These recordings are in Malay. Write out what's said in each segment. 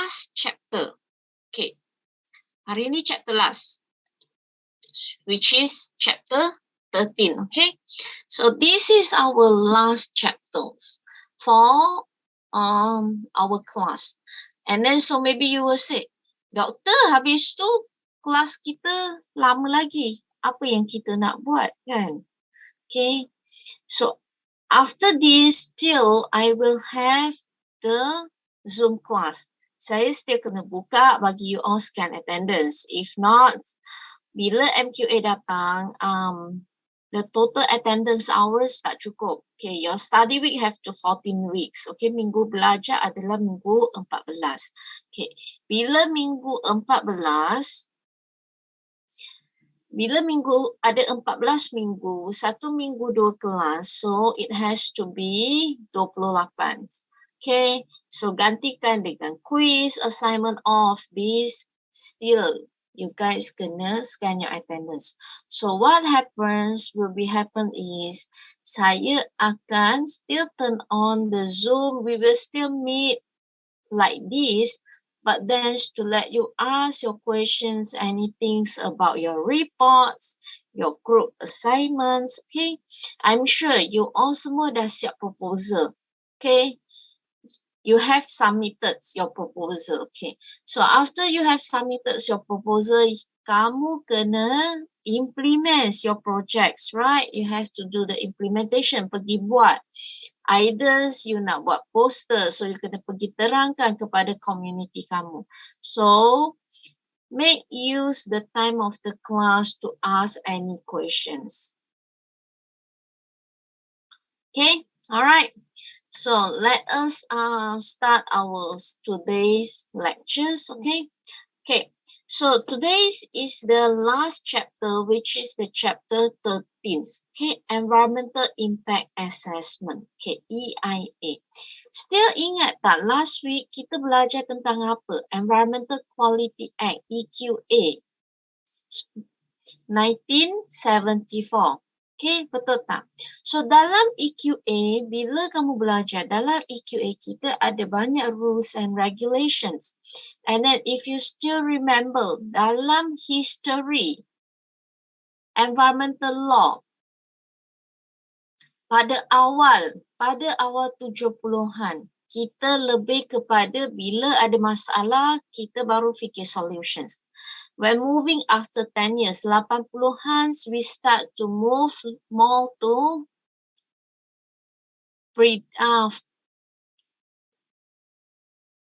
last chapter. Okay. Hari ni chapter last, which is chapter 13. Okay. So this is our last chapters for our class. And then so maybe you will say, Doktor, habis tu kelas kita lama lagi. Apa yang kita nak buat kan? Okay. So after this, still I will have the Zoom class. Saya still kena buka bagi you all scan attendance. If not, bila MQA datang, the total attendance hours tak cukup. Okay, your study week have to 14 weeks. Okay, minggu belajar adalah minggu 14. Okay, bila minggu 14, bila minggu ada 14 minggu, 1 minggu 2 kelas, so it has to be 28. Okay, so gantikan dengan quiz, assignment of this, still you guys kena scan your attendance. So what happens will be happen is, saya akan still turn on the Zoom, we will still meet like this, but then to let you ask your questions, anything about your reports, your group assignments, okay? I'm sure you all semua dah siap proposal, okay? You have submitted your proposal, okay? So after you have submitted your proposal, kamu kena implement your projects, right? You have to do the implementation, pergi buat. Either you nak buat poster, so you kena pergi terangkan kepada community kamu. So, make use the time of the class to ask any questions. Okay, alright. So, let us start our today's lectures, okay? Okay, so today's is the last chapter, which is the chapter 13, okay? Environmental Impact Assessment, okay? EIA. Still ingat tak, last week kita belajar tentang apa? Environmental Quality Act, EQA, 1974. Okay, betul tak? So, dalam EQA, bila kamu belajar, dalam EQA kita ada banyak rules and regulations. And then if you still remember, dalam history, environmental law, pada awal 70-an, kita lebih kepada bila ada masalah, kita baru fikir solutions. When moving after 10 years, 80-an, we start to move more to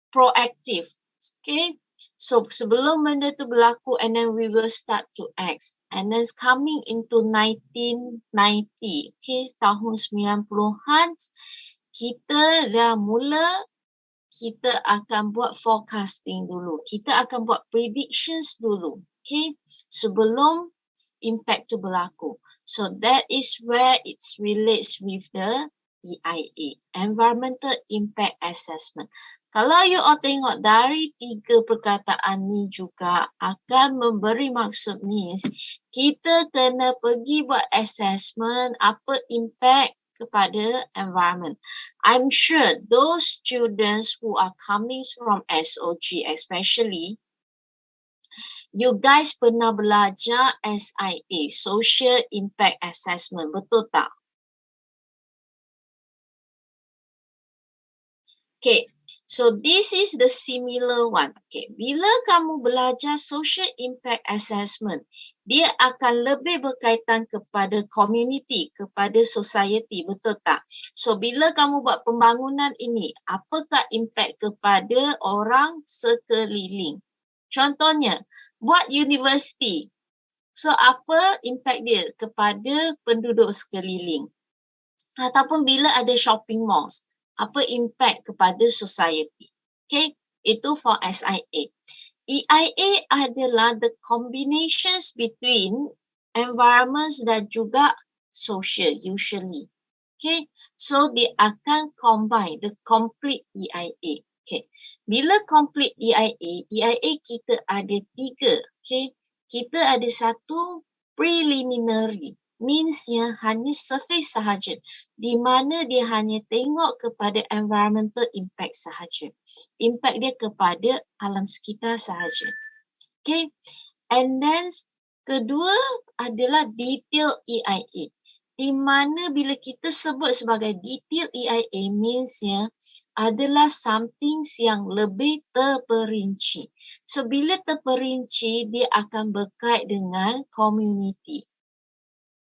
proactive. Okay, so sebelum benda tu berlaku, and then we will start to act. And then coming into 1990, okay, tahun 90-an, kita dah mula, kita akan buat forecasting dulu. Kita akan buat predictions dulu. Okay, sebelum impact tu berlaku. So that is where it relates with the EIA, Environmental Impact Assessment. Kalau you all tengok dari 3 perkataan ni juga akan memberi maksud means kita kena pergi buat assessment apa impact kepada environment. I'm sure those students who are coming from SOG especially, you guys pernah belajar SIA, Social Impact Assessment, betul tak? Okay, so this is the similar one. Okay, bila kamu belajar Social Impact Assessment, dia akan lebih berkaitan kepada community, kepada society, betul tak? So, bila kamu buat pembangunan ini, apakah impact kepada orang sekeliling? Contohnya, buat university. So, apa impact dia kepada penduduk sekeliling? Ataupun bila ada shopping malls, apa impact kepada society? Okay, itu for SIA. EIA adalah the combinations between environments dan juga social usually. Okay, so dia akan combine the complete EIA. Okay, bila complete EIA kita ada 3. Okay, kita ada satu preliminary. meansnya hanya surface sahaja, di mana dia hanya tengok kepada environmental impact sahaja. Impact dia kepada alam sekitar sahaja. Okay, and then kedua adalah detail EIA. Di mana bila kita sebut sebagai detail EIA meansnya adalah something yang lebih terperinci. So bila terperinci, dia akan berkait dengan community.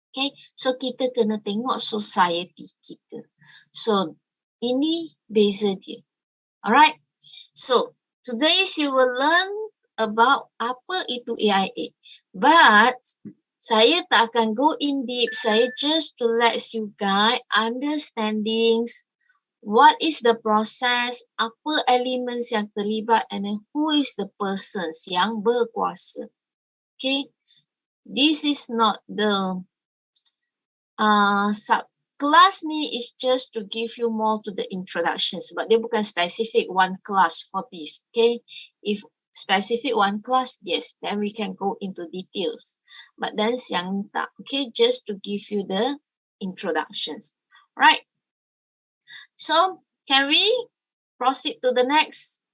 Okay, so kita kena tengok society kita. So ini beza dia. Alright, so today you will learn about apa itu EIA. But saya tak akan go in deep. Saya just to let you guys understandings what is the process, apa elements yang terlibat, and then who is the persons yang berkuasa. Okay, this is not the kelas ni is just to give you more to the introduction sebab dia bukan specific one class for this. Okay, if specific one class, yes, then we can go into details. But then yang ni tak. Okay, just to give you the introductions. Right. So, can we proceed to the next?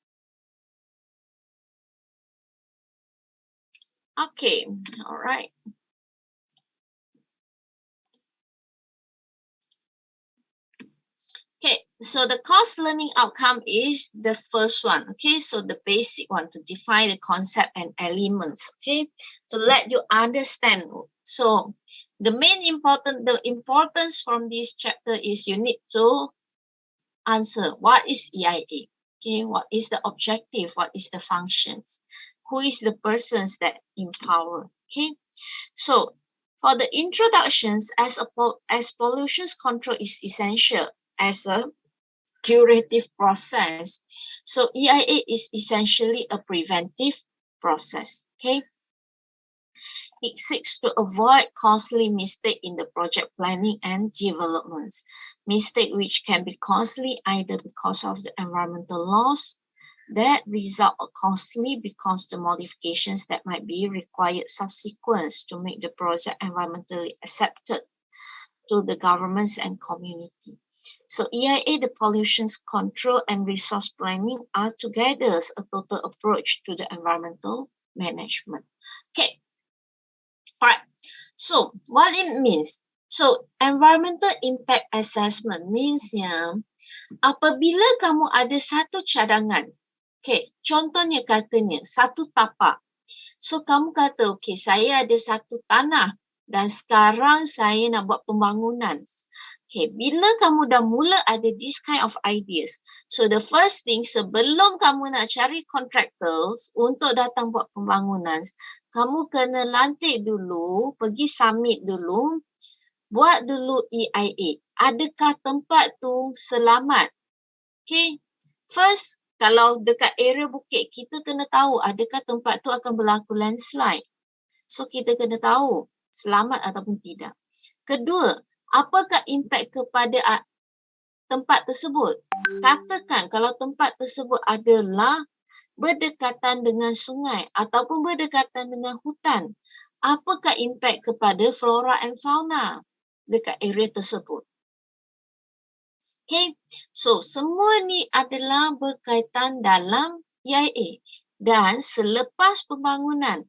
Okay, all right. Okay, so the course learning outcome is the first one. Okay, so the basic one, to define the concept and elements. Okay, to let you understand. So the importance from this chapter is you need to answer what is EIA. Okay, what is the objective? What is the functions? Who is the persons that empower? Okay, so for the introductions, as pollution control is essential as a curative process. So EIA is essentially a preventive process. Okay, it seeks to avoid costly mistake in the project planning and developments. Mistake which can be costly either because of the environmental laws that result are costly because the modifications that might be required subsequent to make the project environmentally accepted to the governments and community. So EIA, the pollution control and resource planning are together a total approach to the environmental management. Okay. Alright, so what it means? So environmental impact assessment means apabila kamu ada satu cadangan, okay, contohnya katanya satu tapak. So kamu kata, okay, saya ada satu tanah dan sekarang saya nak buat pembangunan. Okay, bila kamu dah mula ada this kind of ideas, so the first thing sebelum kamu nak cari contractors untuk datang buat pembangunan, kamu kena lantik dulu, pergi submit dulu, buat dulu EIA. Adakah tempat tu selamat? Okay, first, kalau dekat area bukit, kita kena tahu adakah tempat tu akan berlaku landslide. So, kita kena tahu selamat ataupun tidak. Kedua, apakah impact kepada tempat tersebut? Katakan kalau tempat tersebut adalah berdekatan dengan sungai ataupun berdekatan dengan hutan. Apakah impact kepada flora and fauna dekat area tersebut? Okay, so semua ni adalah berkaitan dalam EIA. Dan selepas pembangunan,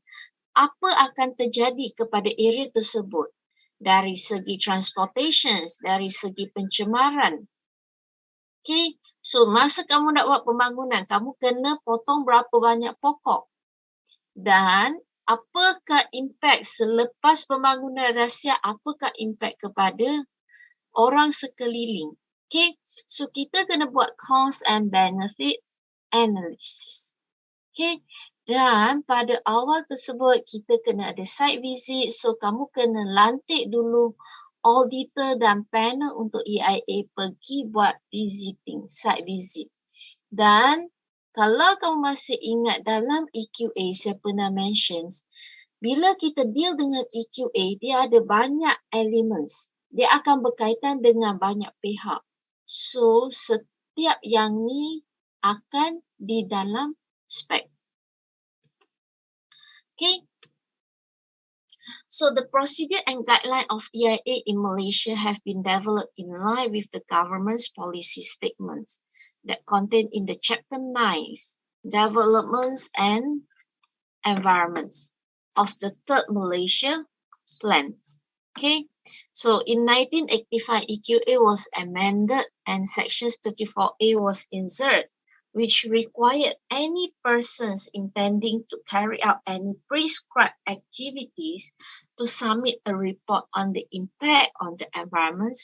apa akan terjadi kepada area tersebut? Dari segi transportation, dari segi pencemaran. Okay, so masa kamu nak buat pembangunan, kamu kena potong berapa banyak pokok. Dan apakah impact selepas pembangunan dah siap, apakah impact kepada orang sekeliling. Okay, so kita kena buat cost and benefit analysis. Okay, dan pada awal tersebut kita kena ada site visit. So kamu kena lantik dulu auditor dan panel untuk EIA pergi buat visiting, site visit. Dan kalau kamu masih ingat dalam EQA saya pernah mention, bila kita deal dengan EQA, dia ada banyak elements. Dia akan berkaitan dengan banyak pihak. So setiap yang ni akan di dalam spek. Okay. So the procedure and guideline of EIA in Malaysia have been developed in line with the government's policy statements that contained in the Chapter 9, Developments and Environments of the Third Malaysia Plan. Okay, so in 1985, EQA was amended and Section 34A was inserted, which required any persons intending to carry out any prescribed activities to submit a report on the impact on the environment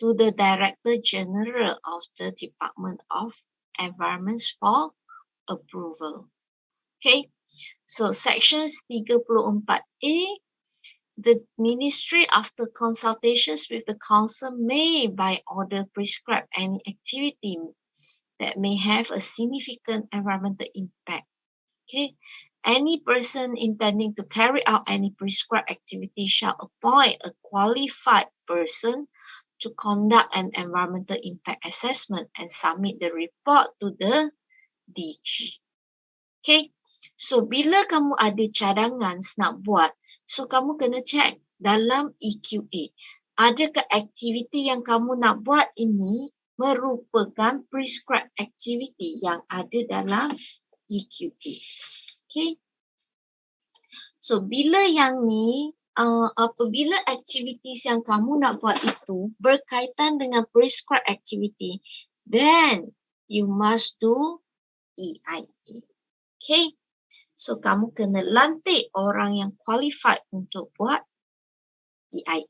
to the Director General of the Department of Environment for approval. Okay, so Sections 34A, the Ministry, after consultations with the Council, may by order prescribe any activity that may have a significant environmental impact. Okay, any person intending to carry out any prescribed activity shall appoint a qualified person to conduct an environmental impact assessment and submit the report to the DG. Okay, so bila kamu ada cadangan nak buat, so kamu kena check dalam EQA. Adakah aktiviti yang kamu nak buat ini merupakan prescribed activity yang ada dalam EQA. Okay. So bila yang ni, apabila activities yang kamu nak buat itu berkaitan dengan prescribed activity, then you must do EIA. Okay. So kamu kena lantik orang yang qualified untuk buat EIA.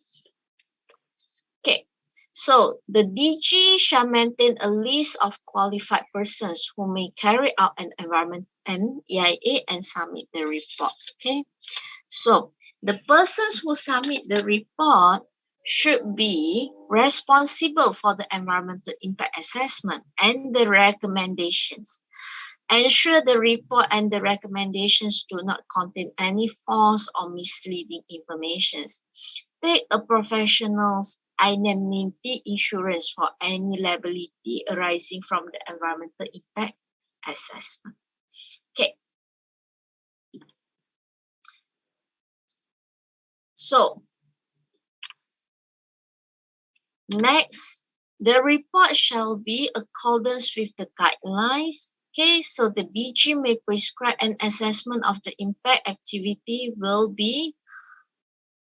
Okay. So, the DG shall maintain a list of qualified persons who may carry out an environment and EIA and submit the reports. Okay. So, the persons who submit the report should be responsible for the environmental impact assessment and the recommendations. Ensure the report and the recommendations do not contain any false or misleading information. Take a professional's indemnity insurance for any liability arising from the environmental impact assessment. Okay. So, next, the report shall be accordance with the guidelines. Okay, so the DG may prescribe an assessment of the impact activity will be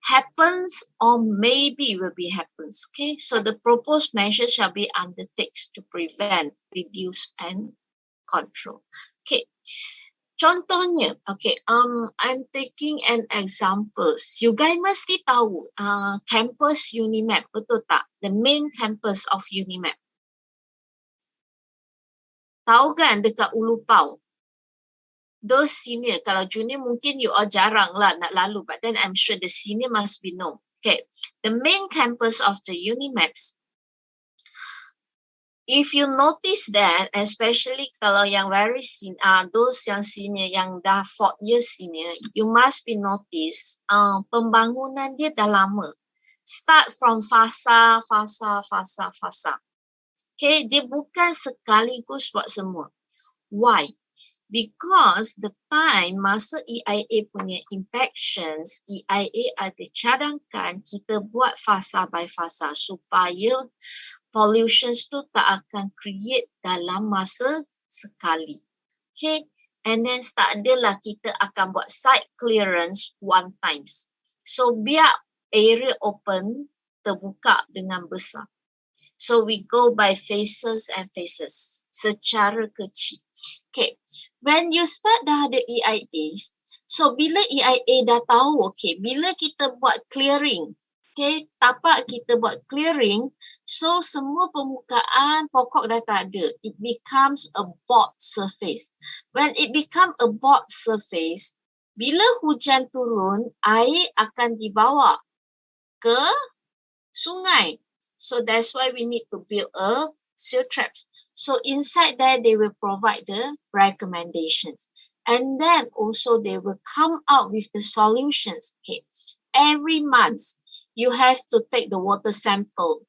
happens or maybe will be happens. Okay, so the proposed measures shall be undertakes to prevent, reduce and control. Okay, contohnya, okay, I'm taking an example. You guys mesti tahu campus Unimap, betul tak? The main campus of Unimap. Tahu kan dekat Ulu Pau? Those senior, kalau junior mungkin you all jarang lah nak lalu, but then I'm sure the senior must be known. Okay, the main campus of the Unimaps, if you notice that, especially kalau yang very senior, those yang senior, yang dah 4 years senior, you must be notice, pembangunan dia dah lama. Start from fasa. Okay, dia bukan sekaligus buat semua. Why? Because the time masa EIA punya impactions, EIA ada cadangkan kita buat fasa by fasa supaya pollutions tu tak akan create dalam masa sekali. Okay, and then tak adalah kita akan buat site clearance one times. So biar area open terbuka dengan besar. So we go by phases and phases secara kecil. Okay, when you start dah ada EIAs, so bila EIA dah tahu, okay, bila kita buat clearing, okay, tapak kita buat clearing, so semua permukaan pokok dah tak ada. It becomes a bald surface. When it become a bald surface, bila hujan turun, air akan dibawa ke sungai. So that's why we need to build a seal traps. So inside there, they will provide the recommendations. And then also they will come out with the solutions. Okay, every month, you have to take the water sample.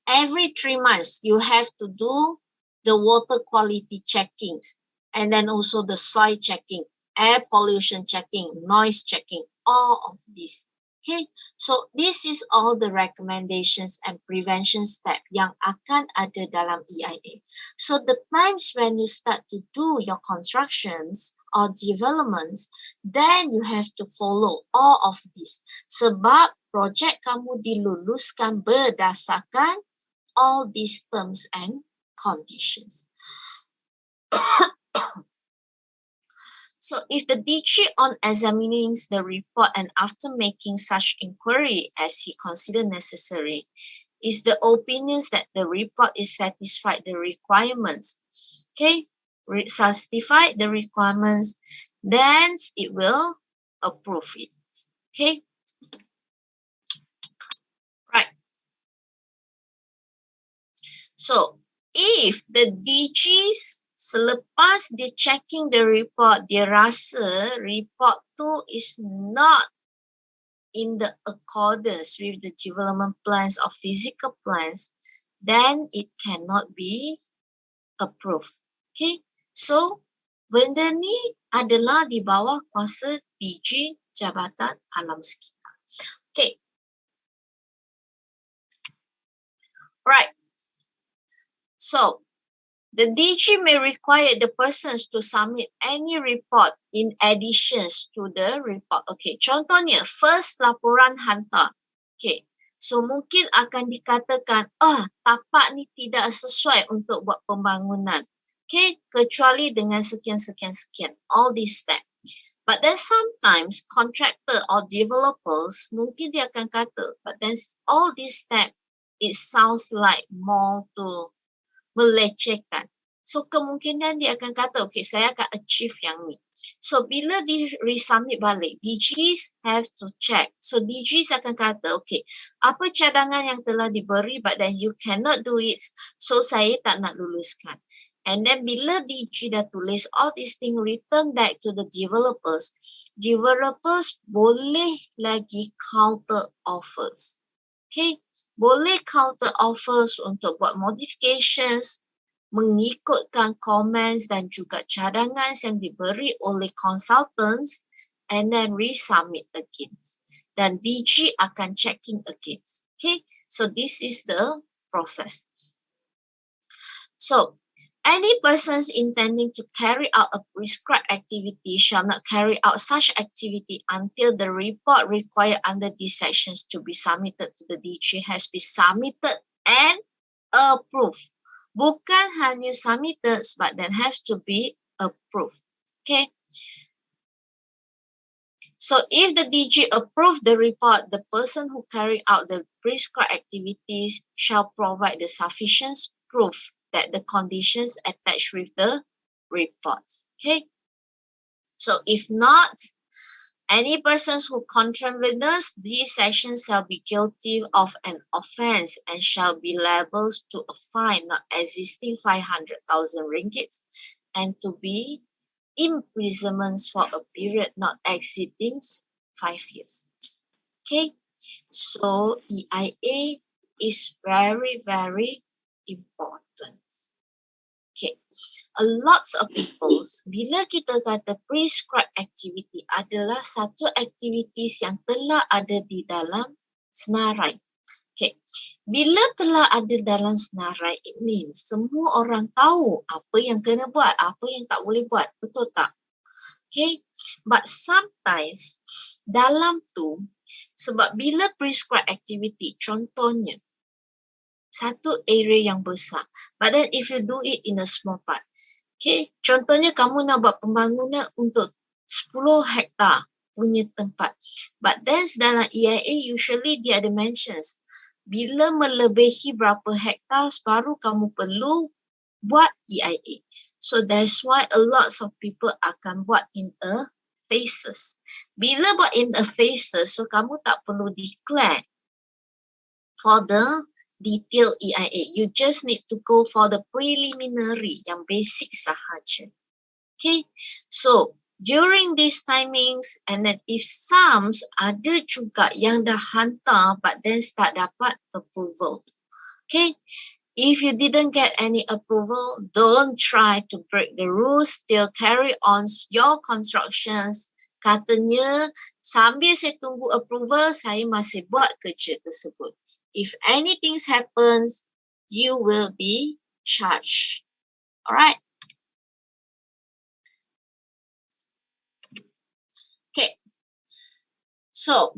Every 3 months, you have to do the water quality checkings. And then also the soil checking, air pollution checking, noise checking. all of this. Okay, so this is all the recommendations and prevention step yang akan ada dalam EIA. So the times when you start to do your constructions or developments, then you have to follow all of this. Sebab projek kamu diluluskan berdasarkan all these terms and conditions. So if the DG on examining the report and after making such inquiry as he considered necessary, is the opinions that the report is satisfied the requirements, okay, satisfied the requirements, then it will approve it, okay. Right. So if the DGs selepas dia checking the report, dia rasa report tu is not in the accordance with the development plans or physical plans, then it cannot be approved. Okay, so benda ni adalah di bawah kuasa DG Jabatan Alam Sekitar. Okay, right. So the DG may require the persons to submit any report in addition to the report. Okay, contohnya first laporan hantar. Okay, so mungkin akan dikatakan, tapak ni tidak sesuai untuk buat pembangunan. Okay, kecuali dengan sekian. All these steps. But then sometimes contractor or developers mungkin dia akan kata, but then all these steps, it sounds like more to melecehkan. So kemungkinan dia akan kata, okay, saya akan achieve yang ni. So bila di resubmit balik, DGs have to check. So DGs akan kata, okay, apa cadangan yang telah diberi but then you cannot do it, so saya tak nak luluskan. And then bila DG dah tulis all these things return back to the developers, developers boleh lagi counter offers. Okay, boleh counter offers untuk buat modifications mengikutkan comments dan juga cadangan yang diberi oleh consultants and then resubmit again. Dan DG akan checking again. Okay, so this is the process. So any persons intending to carry out a prescribed activity shall not carry out such activity until the report required under these sections to be submitted to the DG has been submitted and approved. Bukan hanya submitted, but then have to be approved. Okay. So if the DG approve the report, the person who carry out the prescribed activities shall provide the sufficient proof that the conditions attached with the reports. Okay. So if not, any persons who contravenes these sections shall be guilty of an offence and shall be liable to a fine not exceeding 500,000 ringgit and to be imprisonment for a period not exceeding 5 years. Okay, so EIA is very, very important. Okay, a lot of people, bila kita kata prescribed activity adalah satu activities yang telah ada di dalam senarai. Okay, bila telah ada dalam senarai, it means semua orang tahu apa yang kena buat, apa yang tak boleh buat, betul tak? Okay, but sometimes dalam tu, sebab bila prescribed activity, contohnya, satu area yang besar. But then if you do it in a small part. Okay, contohnya kamu nak buat pembangunan untuk 10 hektar punya tempat. But then dalam EIA usually dia ada mentions. Bila melebihi berapa hektar baru kamu perlu buat EIA. So that's why a lot of people akan buat in a phases. Bila buat in a phases, so kamu tak perlu declare for the detail EIA. You just need to go for the preliminary, yang basic sahaja. Okay, so during these timings, and then if some ada juga yang dah hantar but then tak dapat approval. Okay, if you didn't get any approval, don't try to break the rules, still carry on your constructions Katanya, sambil saya tunggu approval, saya masih buat kerja tersebut. If anything happens, you will be charged. Alright. Okay. So,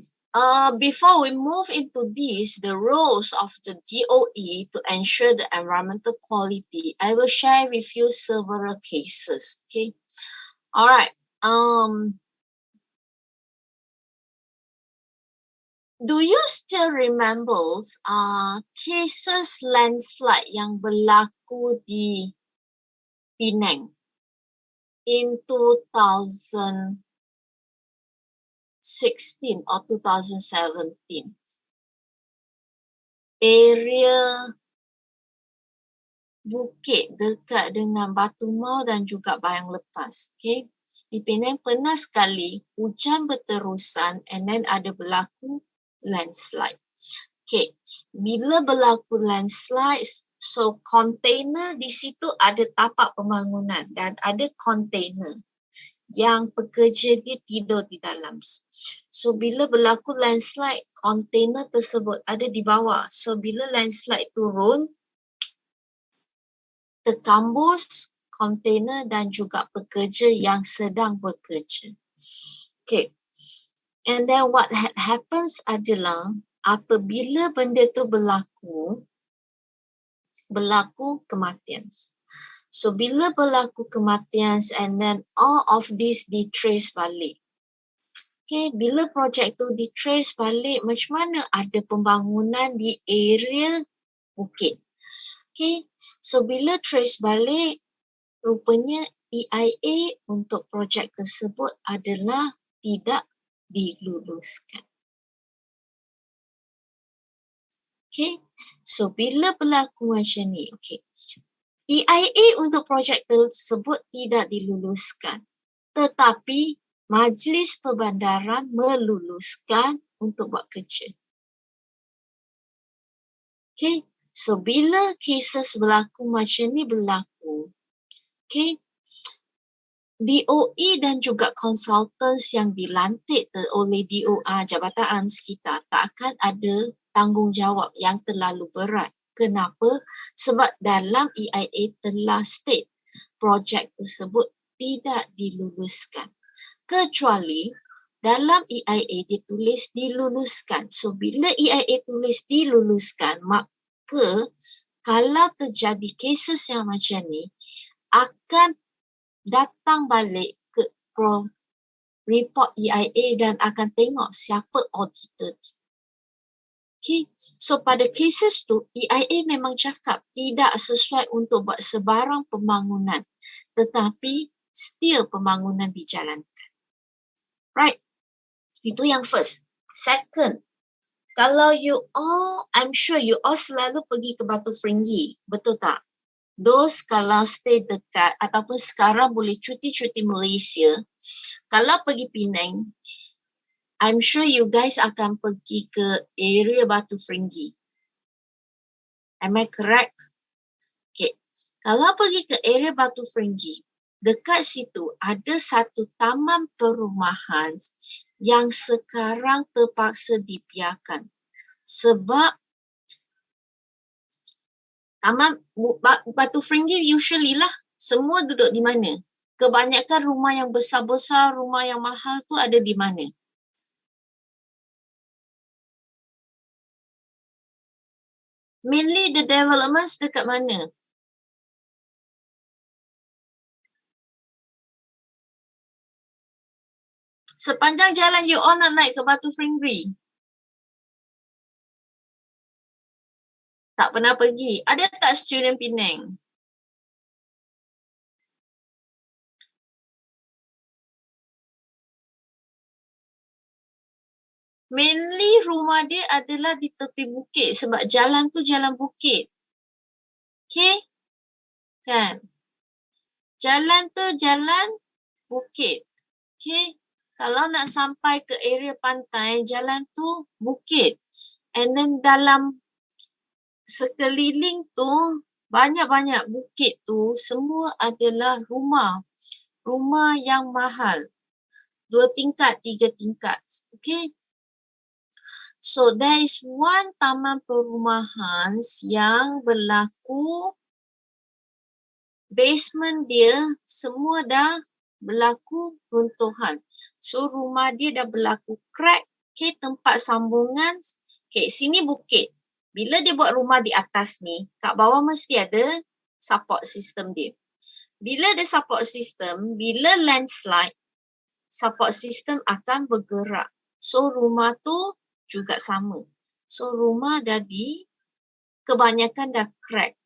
before we move into this, the roles of the DOE to ensure the environmental quality, I will share with you several cases. Okay. Alright. Do you still remember cases landslide yang berlaku di Penang in 2016 or 2017? Area bukit dekat dengan Batu Mau dan juga Bayang Lepas. Okay. Di Penang pernah sekali hujan berterusan and then ada berlaku landslide. Okay, bila berlaku landslide, so container di situ ada tapak pembangunan dan ada container yang pekerja dia tidur di dalam. So bila berlaku landslide, container tersebut ada di bawah. So bila landslide turun, terkambus container dan juga pekerja yang sedang bekerja. Okay. And then what happens adalah apabila benda tu berlaku kematian. So bila berlaku kematian and then all of this ditrace balik. Okay, bila projek tu ditrace balik, macam mana ada pembangunan di area bukit. Okay, so bila trace balik, rupanya EIA untuk projek tersebut adalah tidak diluluskan. Okay, so bila berlaku macam ni, okay, EIA untuk projek tersebut tidak diluluskan, tetapi Majlis Perbandaran meluluskan untuk buat kerja. Okay, so bila cases berlaku macam ni berlaku, okay, DOE dan juga consultants yang dilantik oleh DOA Jabatan Alam Sekitar tak akan ada tanggungjawab yang terlalu berat. Kenapa? Sebab dalam EIA telah state projek tersebut tidak diluluskan. Kecuali dalam EIA ditulis diluluskan. So bila EIA tulis diluluskan, maka kalau terjadi cases yang macam ni, akan datang balik ke report EIA dan akan tengok siapa auditor. Okay, so pada cases tu EIA memang cakap tidak sesuai untuk buat sebarang pembangunan, tetapi still pembangunan dijalankan. Right, itu yang first. Second, kalau you all, I'm sure you all selalu pergi ke Batu Ferringhi, betul tak? Those kalau stay dekat ataupun sekarang boleh cuti-cuti Malaysia, kalau pergi Penang, I'm sure you guys akan pergi ke area Batu Ferringhi. Am I correct? Okay. Kalau pergi ke area Batu Ferringhi, dekat situ ada satu taman perumahan yang sekarang terpaksa dibiarkan. Sebab taman Batu Ferringhi usually lah semua duduk di mana? Kebanyakan rumah yang besar-besar, rumah yang mahal tu ada di mana? Mainly the developments dekat mana? Sepanjang jalan you all nak naik ke Batu Ferringhi? Tak pernah pergi. Ada tak student Penang? Mainly rumah dia adalah di tepi bukit sebab jalan tu jalan bukit. Okay? Kan? Jalan tu jalan bukit. Okay? Kalau nak sampai ke area pantai, jalan tu bukit. And then dalam sekeliling tu, banyak-banyak bukit tu semua adalah rumah. Rumah yang mahal. 2 tingkat, 3 tingkat. Okay. So there is one taman perumahan yang berlaku basement dia semua dah berlaku runtuhan. So rumah dia dah berlaku crack. Okay, tempat sambungan. Okay, sini bukit. Bila dia buat rumah di atas ni, kat bawah mesti ada support system dia. Bila ada support system, bila landslide, support system akan bergerak. So rumah tu juga sama. So rumah dah kebanyakan dah crack.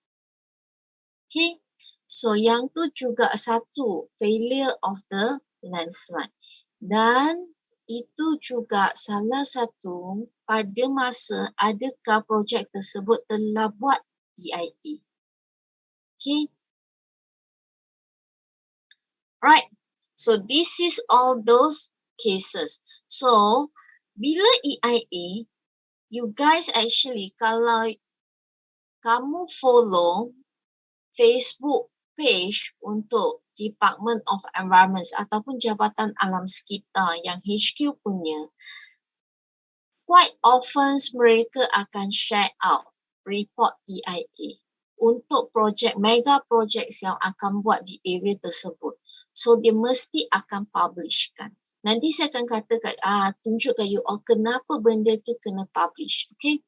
Okay. So yang tu juga satu failure of the landslide. Dan itu juga salah satu pada masa adakah projek tersebut telah buat EIA. Okay. Right. So this is all those cases. So bila EIA, you guys actually kalau kamu follow Facebook page untuk Department of Environment ataupun Jabatan Alam Sekitar yang HQ punya, quite often mereka akan share out report EIA untuk projek, mega projek yang akan buat di area tersebut. So dia mesti akan publishkan. Nanti saya akan katakan, tunjukkan you all kenapa benda tu kena publish. Okay.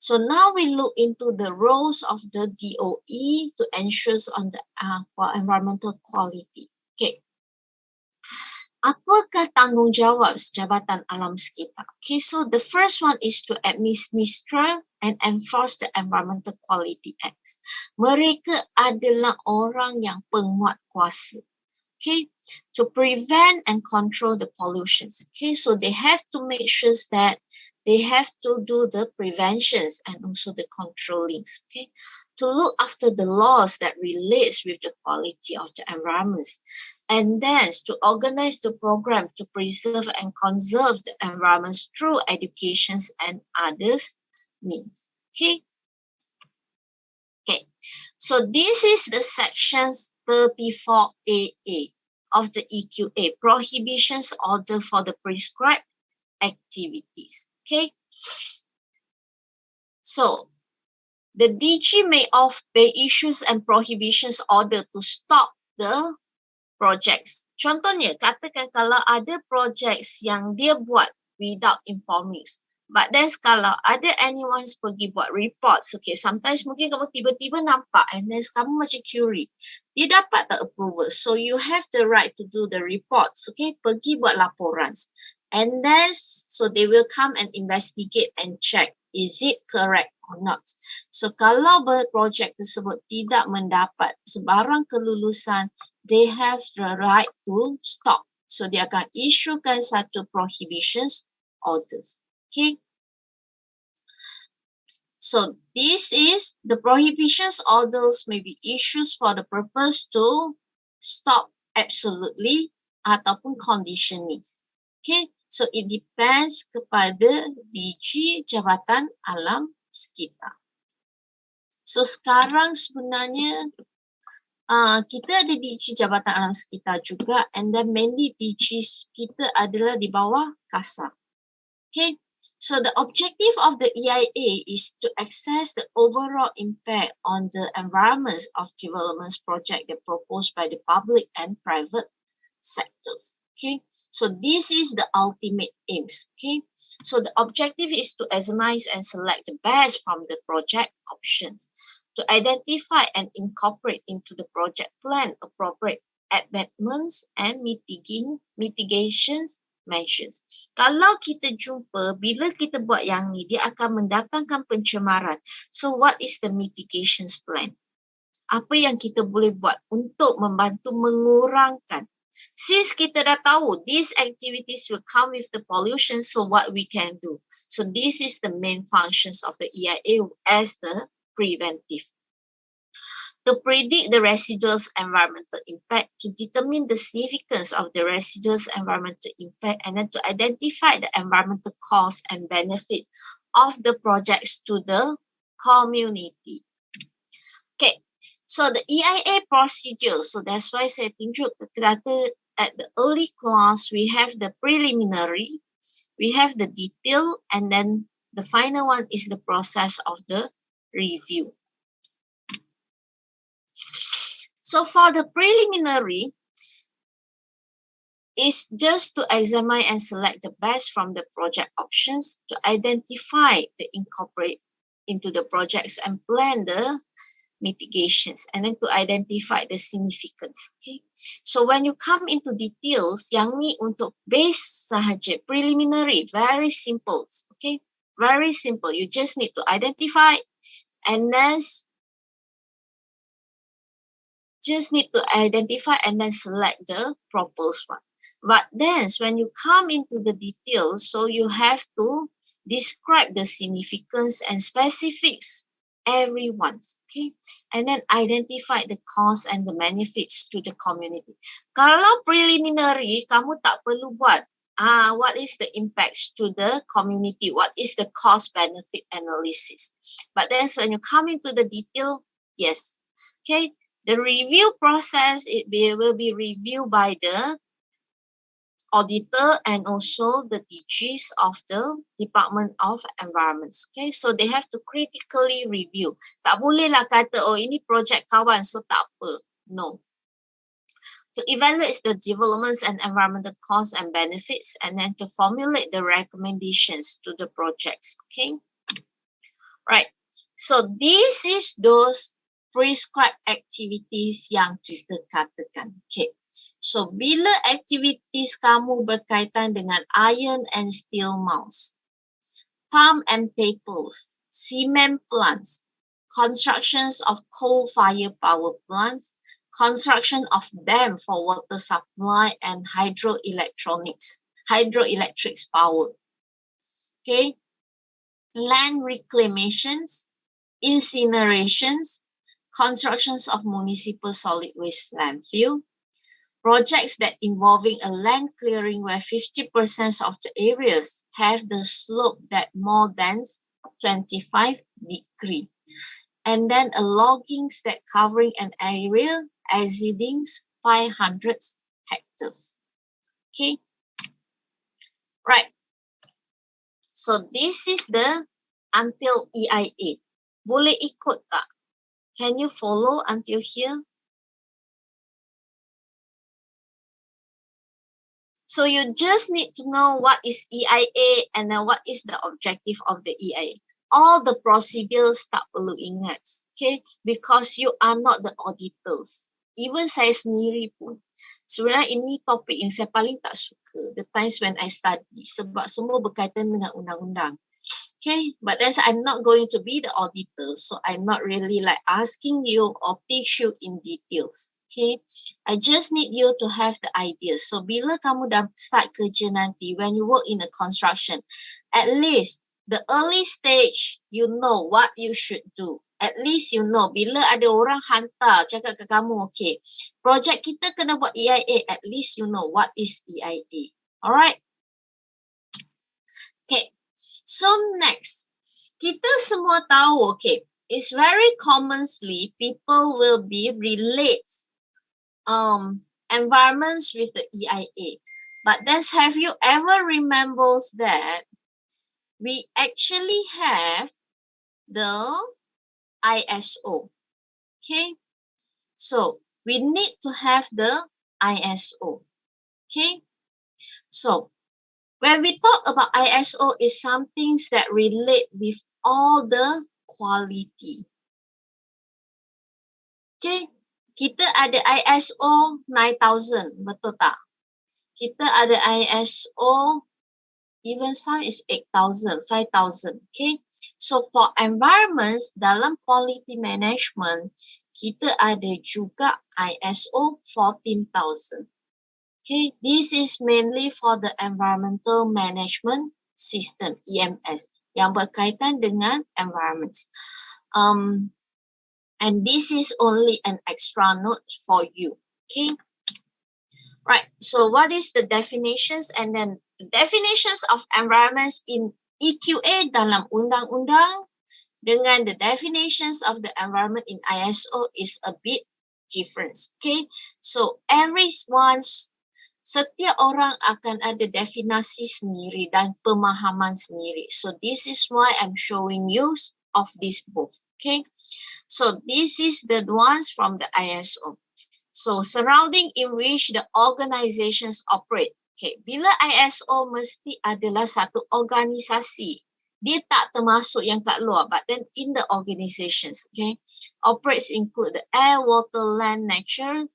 So now we look into the roles of the DOE to ensure on the for environmental quality. Okay. Apakah tanggungjawab Jabatan Alam Sekitar? Okay, so the first one is to administer and enforce the Environmental Quality Act. Mereka adalah orang yang penguat kuasa. Okay, to prevent and control the pollutions. Okay, so they have to make sure that they have to do the preventions and also the controllings. Okay, to look after the laws that relates with the quality of the environment, and then to organize the program to preserve and conserve the environment through educations and others means. Okay. Okay, so this is the sections 34AA of the EQA, Prohibitions Order for the Prescribed Activities. Okay. So, the DG may obey issues and prohibitions order to stop the projects. Contohnya, katakan kalau ada projects yang dia buat without informing. But then kalau ada anyone pergi buat reports, okay, sometimes mungkin kamu tiba-tiba nampak and then kamu macam curious. Dia dapat tak approval. So you have the right to do the reports, okay, pergi buat laporan. And then, so they will come and investigate and check, is it correct or not. So kalau projek tersebut tidak mendapat sebarang kelulusan, they have the right to stop. So dia akan issuekan satu prohibitions orders. Okay. So this is the prohibitions orders may be issued for the purpose to stop absolutely ataupun conditionally. Okay. So it depends kepada DG Jabatan Alam Sekitar. So sekarang sebenarnya kita ada DG Jabatan Alam Sekitar juga, and then mainly DG kita adalah di bawah KASA. Okay. So the objective of the EIA is to assess the overall impact on the environments of development project that proposed by the public and private sectors. Okay, so this is the ultimate aims. Okay, so the objective is to examine and select the best from the project options, to identify and incorporate into the project plan appropriate amendments and mitigations measures. Kalau kita jumpa, bila kita buat yang ni, dia akan mendatangkan pencemaran. So what is the mitigations plan? Apa yang kita boleh buat untuk membantu mengurangkan? Since kita dah tahu these activities will come with the pollution, so what we can do? So this is the main functions of the EIA as the preventive. To predict the residual environmental impact, to determine the significance of the residual environmental impact, and then to identify the environmental cost and benefit of the projects to the community. Okay, so the EIA procedure, so that's why saya tunjuk kata at the early class, we have the preliminary, we have the detail, and then the final one is the process of the review. So for the preliminary, is just to examine and select the best from the project options to identify the incorporate into the projects and plan the mitigations, and then to identify the significance. Okay, so when you come into details, yang ni untuk base sahaja, preliminary, very simple. Okay, very simple. You just need to identify and then select the proposed one. But then when you come into the details, so you have to describe the significance and specifics everyone's, okay, and then identify the costs and the benefits to the community. Kalau preliminary, kamu tak perlu buat what is the impacts to the community, what is the cost benefit analysis. But then when you come into the detail, yes, okay, the review process, will be reviewed by the auditor and also the DGs of the Department of Environment. Okay, so they have to critically review. Tak boleh lah kata, oh ini projek kawan, so tak apa. No. To evaluate the developments and environmental costs and benefits, and then to formulate the recommendations to the projects. Okay, right. So this is those prescribed activities yang kita katakan. Okay. So, bila activities kamu berkaitan dengan iron and steel mills, pulp and papers, cement plants, constructions of coal-fired power plants, construction of dam for water supply and hydroelectric power. Okay, land reclamations, incinerations, constructions of municipal solid waste landfill, projects that involving a land clearing where 50% of the areas have the slope that more than 25 degrees. And then a logging that covering an area exceeding 500 hectares. Okay. Right. So this is the until EIA. Boleh ikut tak? Can you follow until here? So you just need to know what is EIA and then what is the objective of the EIA. All the procedures tak perlu ingat, okay? Because you are not the auditors. Even saya sendiri pun. Sebenarnya ini topik yang saya paling tak suka, the times when I study, sebab semua berkaitan dengan undang-undang. Okay, but then I'm not going to be the auditor, so I'm not really like asking you or teach you in details. Okay, I just need you to have the ideas. So bila kamu dah start kerja nanti, when you work in a construction, at least the early stage, you know what you should do. At least you know, bila ada orang hantar, cakap ke kamu, okay, projek kita kena buat EIA, at least you know what is EIA. Alright? Okay, so next, kita semua tahu, okay, it's very commonly people will be relate environments with the EIA. But then have you ever remembered that we actually have the ISO? Okay, so we need to have the ISO. Okay, so when we talk about ISO, is some things that relate with all the quality. Okay, kita ada ISO 9000, betul tak? Kita ada ISO, even some is 8000, 5000. Okay, so for environments, dalam quality management, kita ada juga ISO 14000. Okay, this is mainly for the environmental management system, EMS, yang berkaitan dengan environments. And this is only an extra note for you. Okay, right, so what is the definitions? And then the definitions of environments in EQA dalam undang-undang dengan the definitions of the environment in ISO is a bit different. Okay, so everyone's Setiap orang akan ada definisi sendiri dan pemahaman sendiri. So this is why I'm showing you of this book. Okay. So this is the ones from the ISO. So surrounding in which the organizations operate. Okay. Bila ISO mesti adalah satu organisasi. Dia tak termasuk yang kat luar, but then in the organizations, okay, operates include the air, water, land, nature,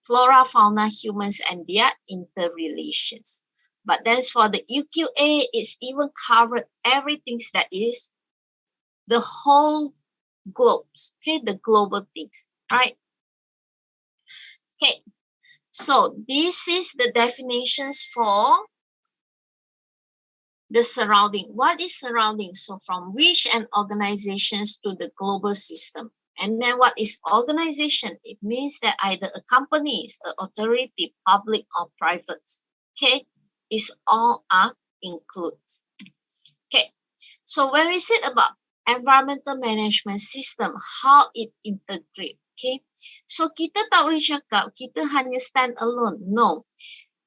flora, fauna, humans, and their interrelations. But then for the UQA, it's even covered everything that is the whole globes, okay, the global things, right? Okay, so this is the definitions for the surrounding. What is surrounding? So from which and organizations to the global system. And then what is organization? It means that either a company, an authority, public or private. Okay, it's all are included. Okay, so when we said about environmental management system, how it integrate. Okay, so kita tak boleh cakap kita hanya stand alone. No.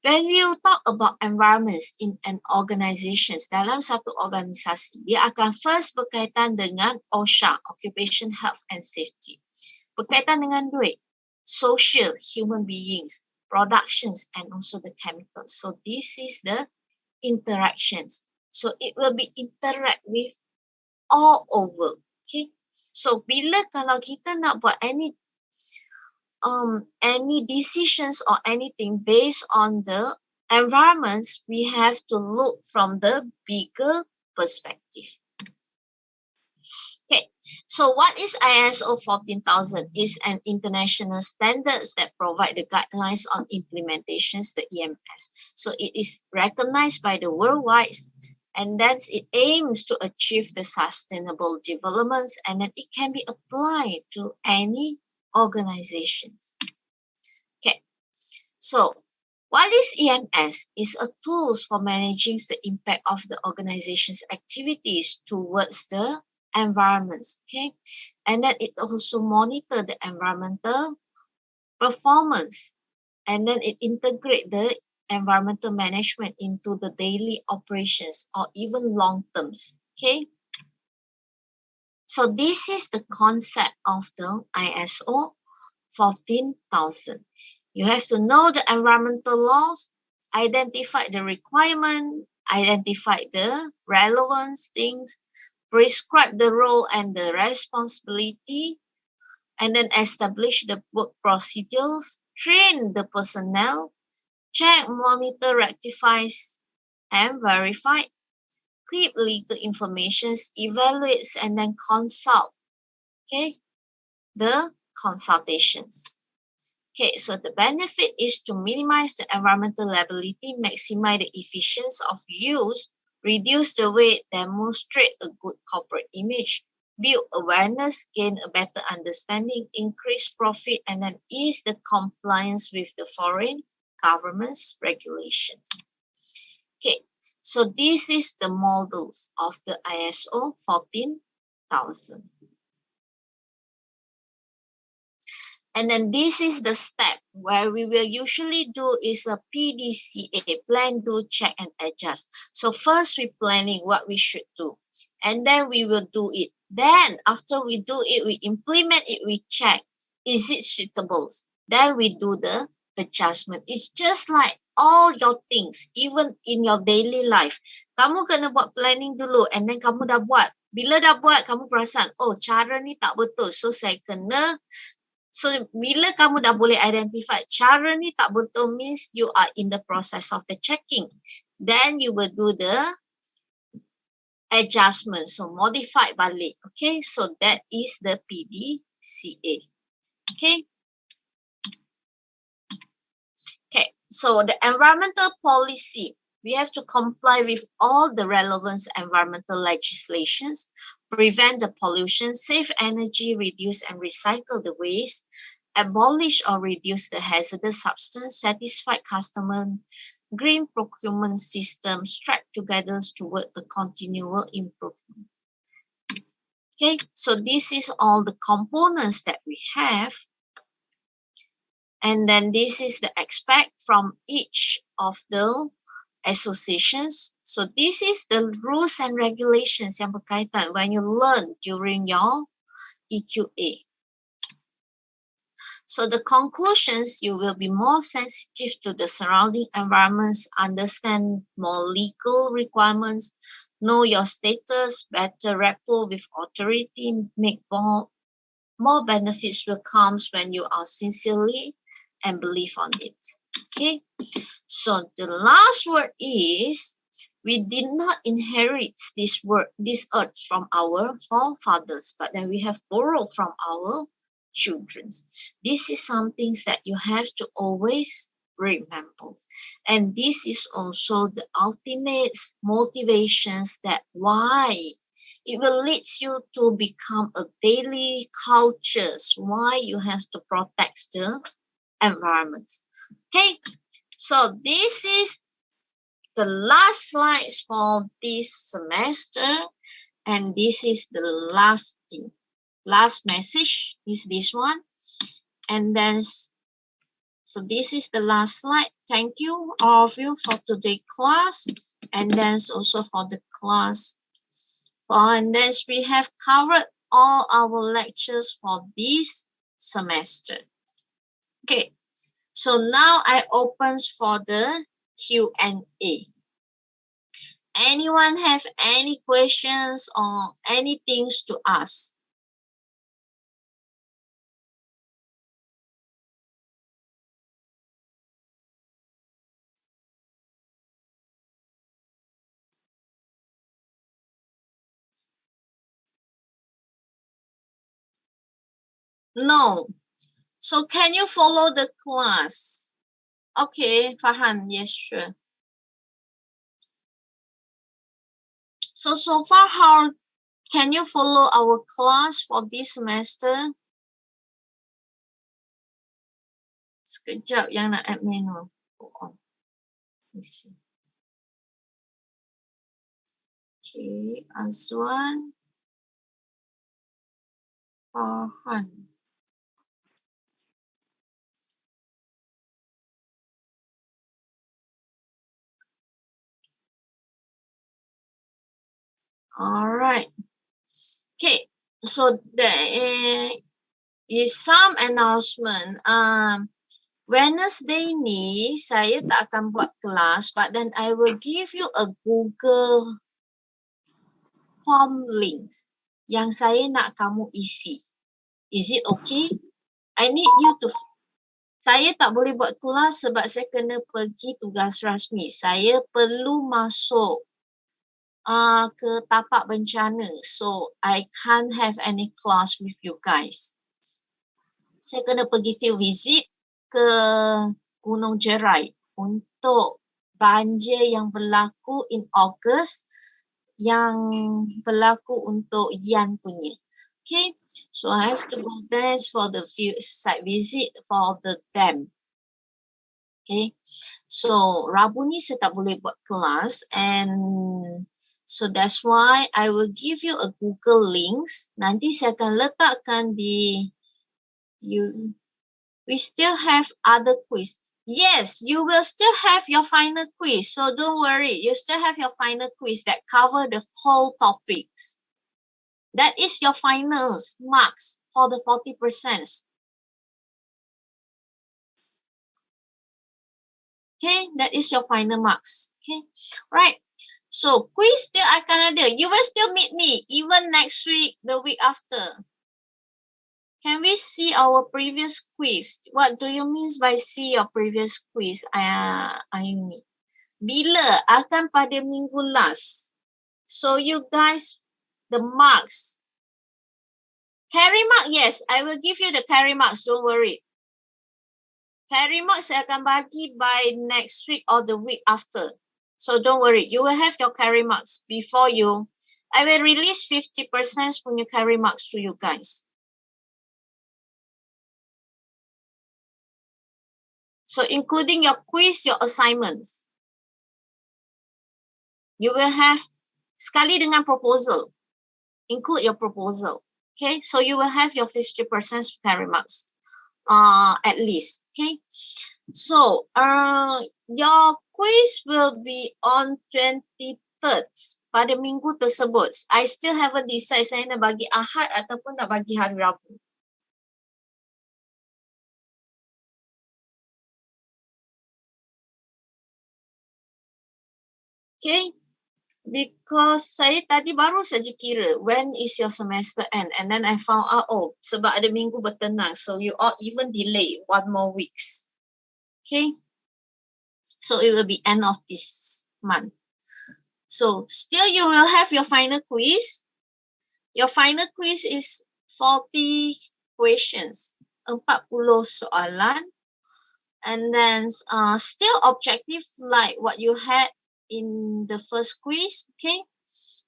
When you talk about environments in an organization, dalam satu organisasi, dia akan first berkaitan dengan OSHA, Occupation Health and Safety. Berkaitan dengan duit, social, human beings, productions, and also the chemicals. So this is the interactions. So it will be interact with all over. Okay. So bila kalau kita nak buat any decisions or anything based on the environments, we have to look from the bigger perspective. Okay, so what is ISO 14000? Is an international standards that provide the guidelines on implementations, the EMS. So it is recognized by the worldwide, and then it aims to achieve the sustainable developments, and then it can be applied to any organizations. Okay, so what is EMS? Is a tool for managing the impact of the organization's activities towards the environments. Okay, and then it also monitor the environmental performance, and then it integrate the environmental management into the daily operations or even long terms. Okay. So this is the concept of the ISO 14000. You have to know the environmental laws, identify the requirement, identify the relevant things, prescribe the role and the responsibility, and then establish the work procedures, train the personnel, check, monitor, rectify, and verify. Keep legal information, evaluates, and then consult. Okay, the consultations. Okay, so the benefit is to minimize the environmental liability, maximize the efficiency of use, reduce the weight, demonstrate a good corporate image, build awareness, gain a better understanding, increase profit, and then ease the compliance with the foreign government's regulations. Okay. So this is the models of the ISO 14000. And then this is the step where we will usually do is a PDCA, plan, do, check, and adjust. So first we planning what we should do, and then we will do it. Then after we do it, we implement it, we check, is it suitable? Then we do the adjustment. It's just like all your things, even in your daily life. Kamu kena buat planning dulu, and then kamu dah buat. Bila dah buat, kamu perasan, oh cara ni tak betul, so saya kena. So bila kamu dah boleh identify cara ni tak betul, means you are in the process of the checking. Then you will do the adjustment, so modify balik. Okay, so that is the PDCA. Okay. Okay, so the environmental policy, we have to comply with all the relevant environmental legislations, prevent the pollution, save energy, reduce and recycle the waste, abolish or reduce the hazardous substance, satisfy customer green procurement system, strapped together toward the continual improvement. Okay, so this is all the components that we have. And then this is the expect from each of the associations. So this is the rules and regulations yang berkaitan when you learn during your EQA. So the conclusions, you will be more sensitive to the surrounding environments, understand more legal requirements, know your status, better rapport with authority, make more benefits will come when you are sincerely and believe on it. Okay, so the last word is, we did not inherit this earth from our forefathers, but then we have borrowed from our children. This is something that you have to always remember. And this is also the ultimate motivations that why it will lead you to become a daily cultures, why you have to protect the environment. Okay, so this is the last slides for this semester, and this is the last thing. Last message is this one, and then so this is the last slide. Thank you all of you for today's class, and then also for the class. And then we have covered all our lectures for this semester. Okay, so now I opens for the Q&A. Anyone have any questions or anything to ask? No. So can you follow the class? Okay, Farhan, yes, sure. So far, how can you follow our class for this semester? Sekejap yang nak admin. Okay, Azwan, Farhan. Alright. Okay, so there is some announcement. Wednesday ni saya tak akan buat kelas, but then I will give you a Google form links yang saya nak kamu isi. Is it okay? I need you to. Saya tak boleh buat kelas sebab saya kena pergi tugas rasmi. Saya perlu masuk ke tapak bencana. So, I can't have any class with you guys. Saya kena pergi field visit ke Gunung Jerai untuk banjir yang berlaku in August, yang berlaku untuk Yan punya. Okay, so I have to go there for the field site visit for the dam. Okay, so Rabu ni saya tak boleh buat kelas, and so that's why I will give you a Google links. Nanti saya akan letakkan di we still have other quiz. Yes, you will still have your final quiz. So don't worry, you still have your final quiz that cover the whole topics. That is your finals marks for the 40%. Okay, that is your final marks. Okay, right. So quiz still akan ada. You will still meet me even next week, the week after. Can we see our previous quiz? What do you mean by see your previous quiz, Ayuni? Bila? Akan pada minggu last. So you guys, the marks. Carry mark, yes. I will give you the carry marks, don't worry. Carry marks saya akan bagi by next week or the week after. So don't worry, you will have your carry marks before you. I will release 50% punya carry marks to you guys. So including your quiz, your assignments. You will have sekali dengan proposal. Include your proposal. Okay, so you will have your 50% carry marks. at least. Okay, so your quiz will be on 23rd pada minggu tersebut. I still haven't decide saya nak bagi Ahad ataupun nak bagi hari Rabu. Okay, because saya tadi baru saja kira when is your semester end, and then I found out, oh, sebab ada minggu bertenang, so you all even delay 1 more weeks. Okay, so it will be end of this month. So still you will have your final quiz. Your final quiz is 40 questions, 40 soalan, and then still objective like what you had in the first quiz. Okay,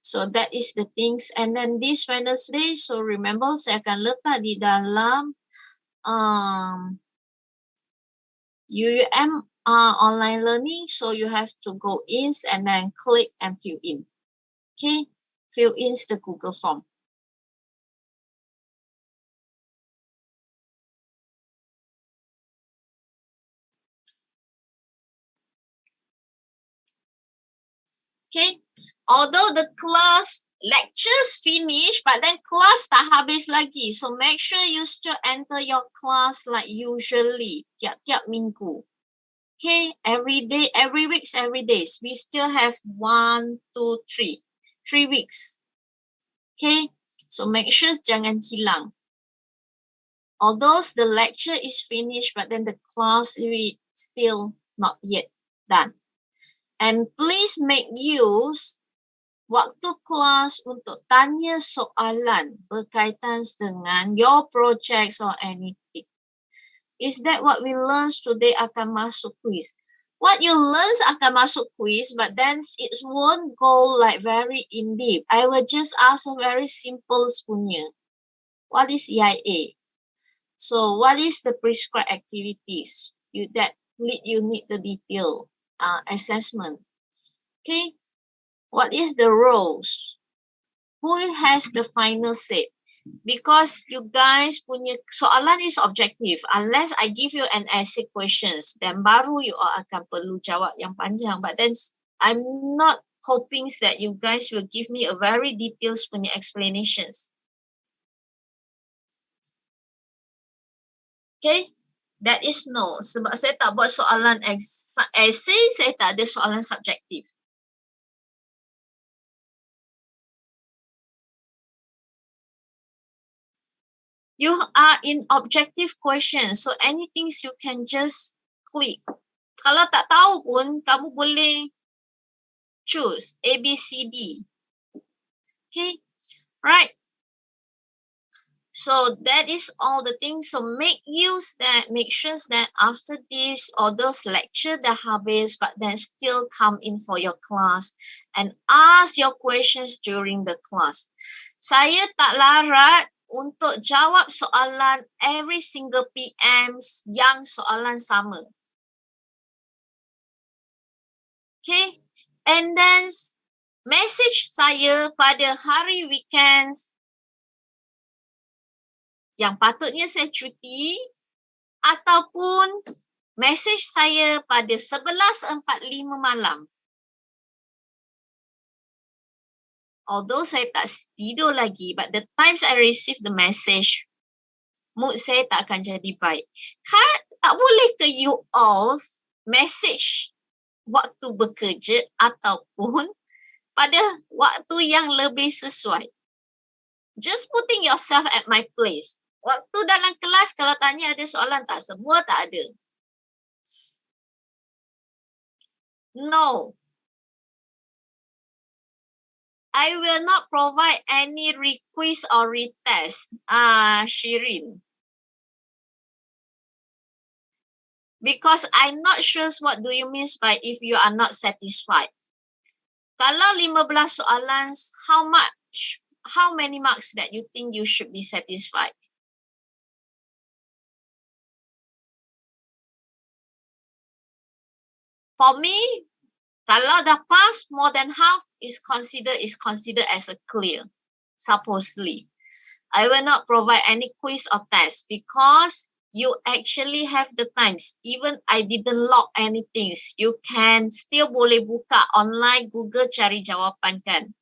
so that is the things. And then this Wednesday, so remember saya akan letak di dalam UUM online learning, so you have to go in and then click and fill in. Okay, fill in the Google form. Okay, although the class lectures finish, but then class tak habis lagi. So make sure you still enter your class like usually, tiap-tiap minggu. Okay, every day, every week, every days. We still have 1, 2, 3. 3 weeks. Okay, so make sure jangan hilang. Although the lecture is finished, but then the class is still not yet done. And please make use waktu kelas untuk tanya soalan berkaitan dengan your projects or anything. Is that what we learned today akan masuk quiz? What you learn akan masuk quiz, but then it won't go like very in deep. I will just ask a very simple punya. What is EIA? So what is the prescribed activities? You need the detail assessment. Okay. What is the roles? Who has the final say? Because you guys punya soalan is objective. Unless I give you an essay questions, then baru you akan perlu jawab yang panjang. But then I'm not hoping that you guys will give me a very detailed punya explanations. Okay, that is no. Sebab saya tak buat soalan essay, saya tak ada soalan subjektif. You are in objective questions, so anything you can just click. Kalau tak tahu pun, kamu boleh choose A, B, C, D. Okay, right. So that is all the things. So make sure that after this or those lecture dah habis, but then still come in for your class and ask your questions during the class. Saya tak larat untuk jawab soalan every single PM yang soalan sama. Okay, and then message saya pada hari weekends yang patutnya saya cuti, ataupun message saya pada 11.45 malam. Although saya tak tidur lagi, but the times I receive the message, mood saya tak akan jadi baik. Kan tak boleh ke you all message waktu bekerja ataupun pada waktu yang lebih sesuai. Just putting yourself at my place. Waktu dalam kelas kalau tanya ada soalan tak? Semua tak ada. No. I will not provide any request or retest, Shirin. Because I'm not sure what do you mean by if you are not satisfied. Kalau 15 soalan, how many marks that you think you should be satisfied? For me, kalau dah pass, more than half is considered as a clear, supposedly. I will not provide any quiz or test because you actually have the times. Even I didn't log anything, you can still boleh buka online Google cari jawapan kan.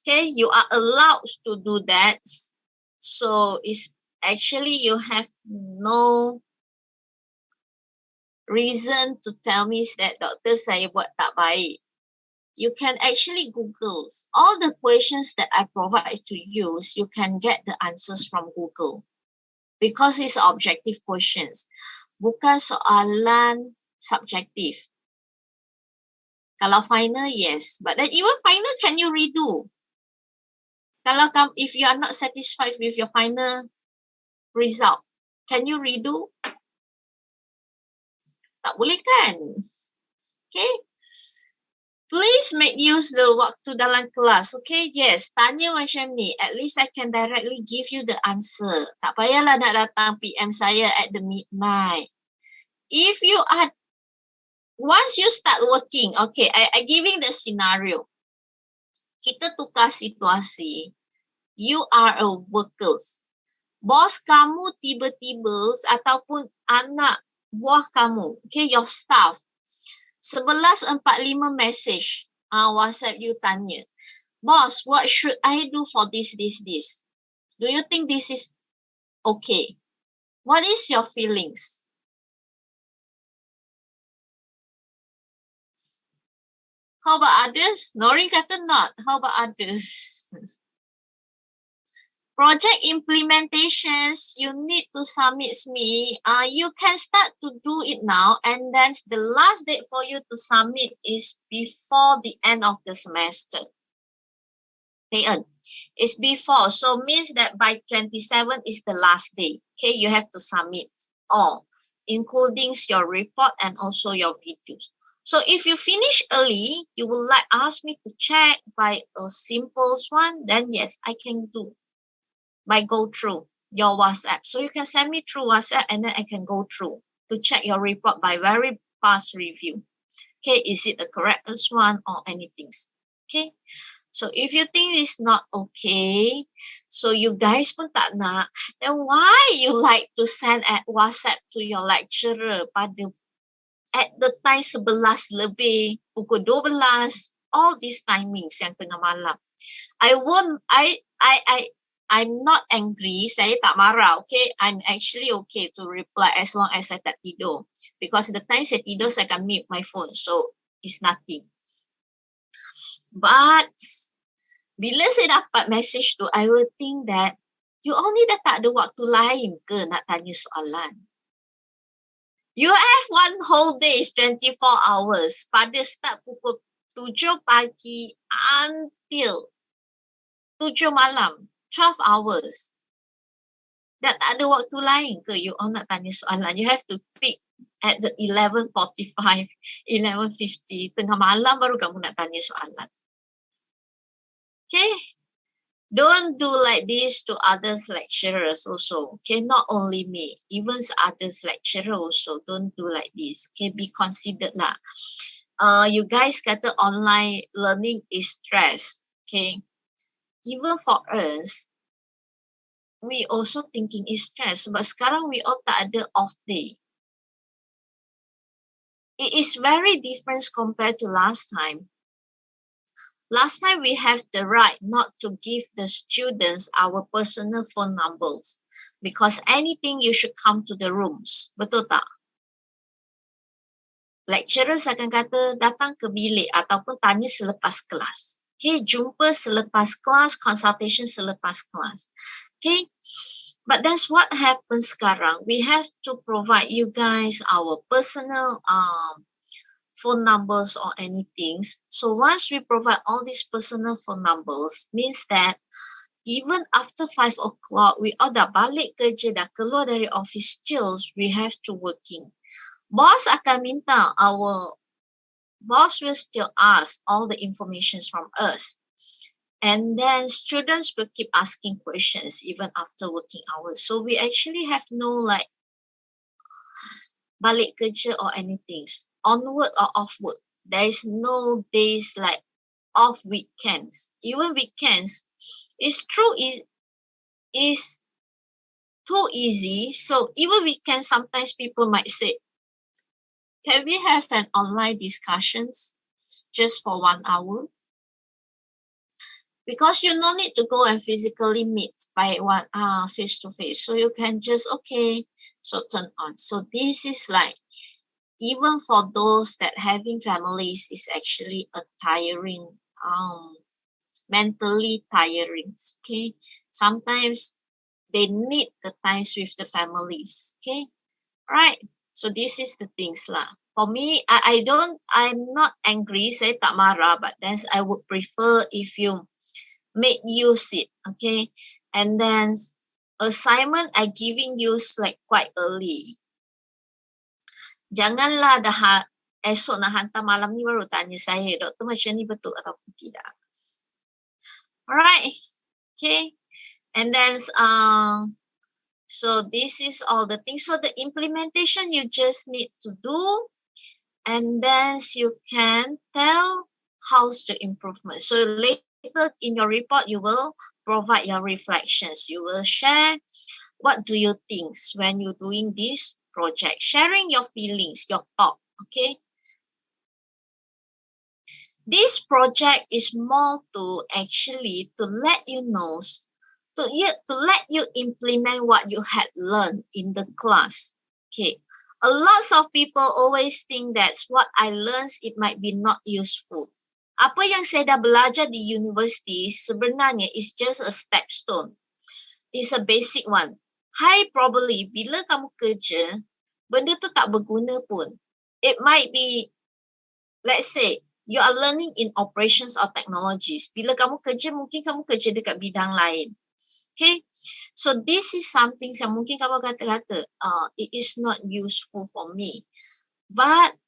Okay, you are allowed to do that. So it's actually you have no reason to tell me that doktor saya buat tak baik. You can actually Google all the questions that I provide to you. You can get the answers from Google because it's objective questions, bukan soalan subjektif. Kalau final, yes, but then even final can you redo? Kalau if you are not satisfied with your final result, can you redo? Tak boleh kan? Okay. Please make use the waktu dalam kelas. Okay, yes. Tanya macam ni. At least I can directly give you the answer. Tak payahlah nak datang PM saya at the midnight. If you are, once you start working, okay, I giving the scenario. Kita tukar situasi. You are a worker. Bos kamu tiba-tiba ataupun anak buah kamu, okay, your staff, 11.45 message WhatsApp you tanya, boss, what should I do for this? Do you think this is okay? What is your feelings? How about others? Norin kata not. How about others? Project implementations, you need to submit me. You can start to do it now, and then the last date for you to submit is before the end of the semester. Okay, it's before, so means that by 27 is the last day. Okay, you have to submit all, including your report and also your videos. So if you finish early, you will ask me to check by a simple one, then yes, I can do. By go through your WhatsApp. So you can send me through WhatsApp and then I can go through to check your report by very fast review. Okay, is it the correctest one or anything? Okay, so if you think it's not okay, so you guys pun tak nak, then why you like to send at WhatsApp to your lecturer pada at the time 11 lebih, pukul 12, all these timings yang tengah malam. I'm not angry, saya tak marah, okay? I'm actually okay to reply as long as saya tak tidur. Because the time saya tidur, saya akan mute my phone. So, it's nothing. But, bila saya dapat message tu, I will think that, you only dah tak ada waktu lain ke nak tanya soalan? You have one whole day, 24 hours. Pada start pukul 7 pagi until 7 malam. 12 hours. Dan tak ada waktu lain ke you all nak tanya soalan? You have to pick at the 11:45, 11:50. Tengah malam baru kamu nak tanya soalan. Okay? Don't do like this to others lecturers also. Okay? Not only me. Even others lecturer also. Don't do like this. Okay? Be considered lah. You guys kata online learning is stress. Okay? Even for us, we also thinking is stress. Sebab sekarang we all tak ada off day. It is very different compared to last time. Last time we have the right not to give the students our personal phone numbers. Because anything you should come to the rooms. Betul tak? Lecturers akan kata datang ke bilik ataupun tanya selepas kelas. Okay, jumpa selepas kelas, consultation selepas kelas. Okay, but that's what happens sekarang. We have to provide you guys our personal phone numbers or anything. So once we provide all these personal phone numbers, means that even after 5 o'clock, we all dah balik kerja, dah keluar dari office chills, we have to working. Boss akan minta boss will still ask all the informations from us. And then students will keep asking questions even after working hours. So we actually have no like balik kerja or anything. Onward or offward. There is no days like off weekends. Even weekends. It's true, it is too easy. So even we can, sometimes people might say, can we have an online discussions just for 1 hour? Because you no need to go and physically meet by one face to face. So you can just, okay, so turn on. So this is like, even for those that having families, is actually a tiring, mentally tiring. Okay, sometimes they need the times with the families. Okay, right. So this is the things lah. For me, I'm not angry, saya tak marah, but then I would prefer if you make use it, okay? And then assignment I giving you like quite early. Janganlah dah esok nak hantar malam ni baru tanya saya, doktor macam ni betul ataupun tidak. Alright, okay. And then so this is all the things. So the implementation you just need to do, and then you can tell how's the improvement. So later in your report, you will provide your reflections. You will share what do you think when you're doing this project, sharing your feelings, your thought, okay? This project is more to actually to let you know, to let you implement what you had learned in the class, okay? A lot of people always think that what I learned, it might be not useful. Apa yang saya dah belajar di university sebenarnya is just a stepstone. It's a basic one. High probably bila kamu kerja, benda tu tak berguna pun. It might be, let's say, you are learning in operations or technologies. Bila kamu kerja, mungkin kamu kerja dekat bidang lain. Okay? So this is something yang mungkin kamu kata-kata, it is not useful for me. But,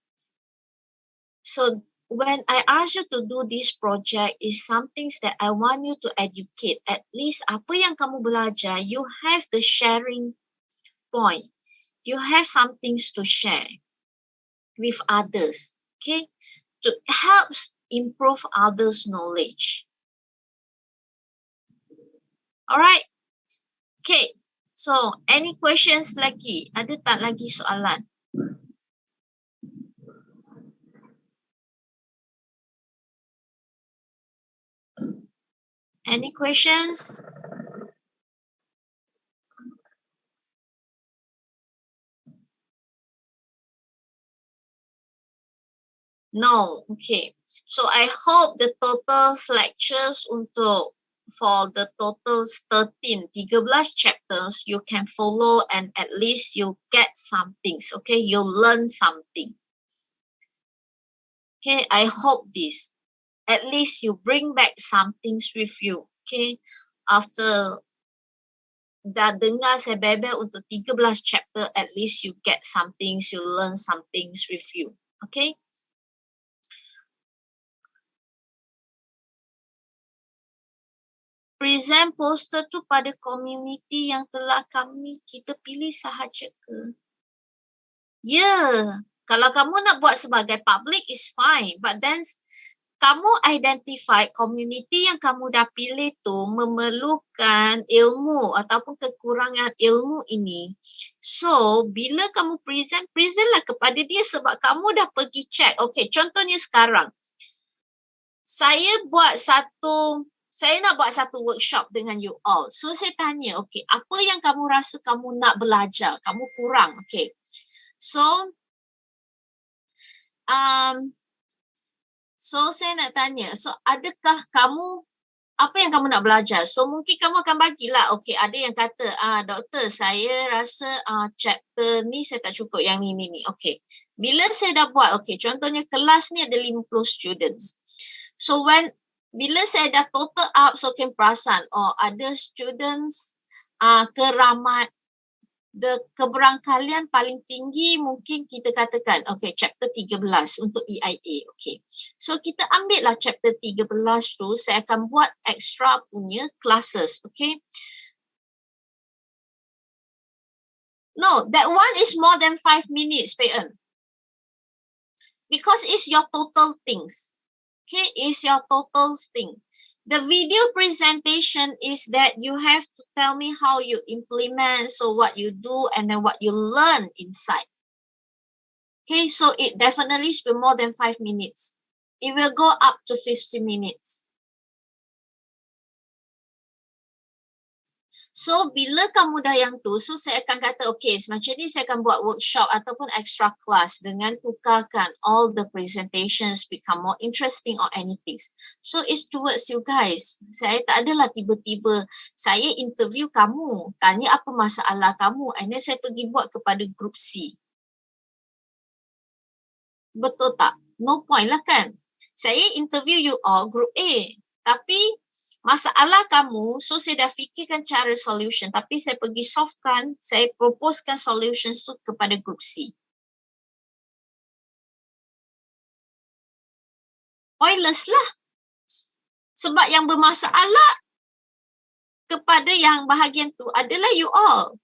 so when I ask you to do this project, is something that I want you to educate. At least apa yang kamu belajar, you have the sharing point. You have some things to share with others, okay? To help improve others' knowledge. Alright? Okay. So, any questions lagi? Ada tak lagi soalan? Any questions? No, okay. So I hope the total lectures for the total 13 chapters, you can follow and at least you get some things, okay? You learn something. Okay, I hope this. At least you bring back some things with you, okay? After dah dengar saya bebel untuk 13 chapter, at least you get some things, you learn some things with you, okay? Present poster tu pada komuniti yang telah kita pilih sahaja ke? Ya, kalau kamu nak buat sebagai public is fine, but then kamu identify komuniti yang kamu dah pilih tu memerlukan ilmu ataupun kekurangan ilmu ini. So, bila kamu presentlah kepada dia sebab kamu dah pergi check. Okay, contohnya sekarang. Saya nak buat satu workshop dengan you all. So, saya tanya, okay, apa yang kamu rasa kamu nak belajar? Kamu kurang, okay. So, saya nak tanya, so adakah kamu, apa yang kamu nak belajar? So, mungkin kamu akan bagilah, okay, ada yang kata, doktor, saya rasa chapter ni saya tak cukup, yang ni. Okay. Bila saya dah buat, okay, contohnya kelas ni ada 50 students. So, bila saya dah total up, so kan perasan, ada students keberangkalian paling tinggi mungkin kita katakan, okay, chapter 13 untuk EIA, okay. So, kita ambil lah chapter 13 tu, saya akan buat extra punya classes, okay. No, that one is more than 5 minutes, Payan. Because it's your total things. Okay, it's your total thing. The video presentation is that you have to tell me how you implement, so what you do and then what you learn inside. Okay, so it definitely will more than 5 minutes. It will go up to 50 minutes. So, bila kamu dah yang tu, so saya akan kata, okay, macam ni saya akan buat workshop ataupun extra class dengan tukarkan all the presentations become more interesting or anything. So, it's towards you guys. Saya tak adalah tiba-tiba saya interview kamu, tanya apa masalah kamu, and then saya pergi buat kepada group C. Betul tak? No point lah kan? Saya interview you all group A. Tapi masalah kamu, so saya dah fikirkan cara solution. Tapi saya pergi solvekan, saya proposekan solutions tu kepada group C. Pointless lah. Sebab yang bermasalah kepada yang bahagian tu adalah you all.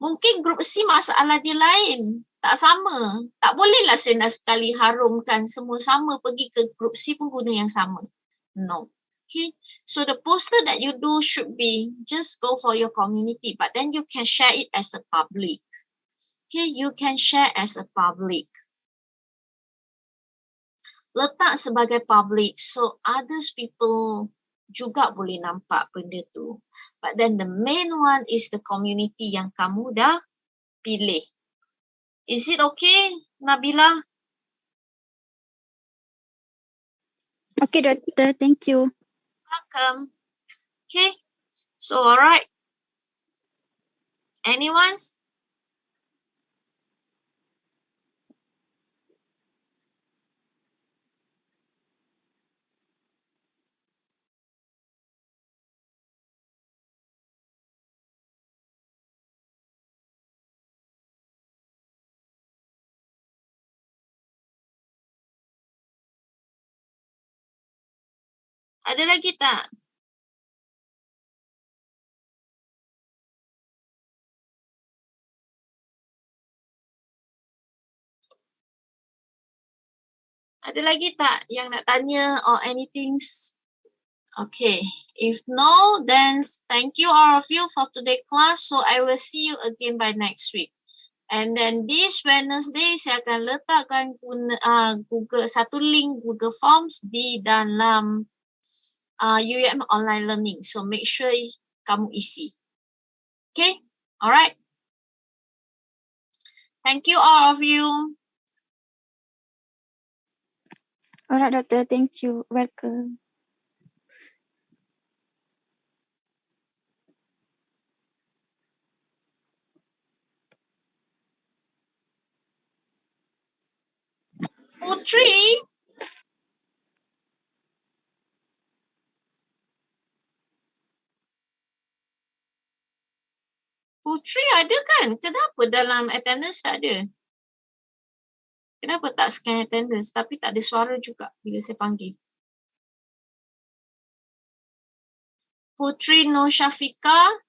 Mungkin group C masalah dia lain. Tak sama. Tak bolehlah saya nak sekali harumkan semua sama pergi ke group C pun guna yang sama. No. Okay. So the poster that you do should be just go for your community, but then you can share it as a public. Okay. You can share as a public. Letak sebagai public so others people juga boleh nampak benda tu. But then the main one is the community yang kamu dah pilih. Is it okay, Nabila? Okay, Doctor. Thank you. Welcome. Okay. So, alright. Anyone? Ada lagi tak? Ada lagi tak yang nak tanya or anything? Okay. If no, then thank you all of you for today's class. So I will see you again by next week. And then this Wednesday, saya akan letakkan Google satu link Google Forms di dalam UM Online Learning. So make sure kamu isi. Okay? Alright. Thank you all of you. Alright, Doctor. Thank you. Welcome. Putri. Putri ada kan? Kenapa dalam attendance tak ada? Kenapa tak scan attendance tapi tak ada suara juga bila saya panggil? Putri Nur Syafika.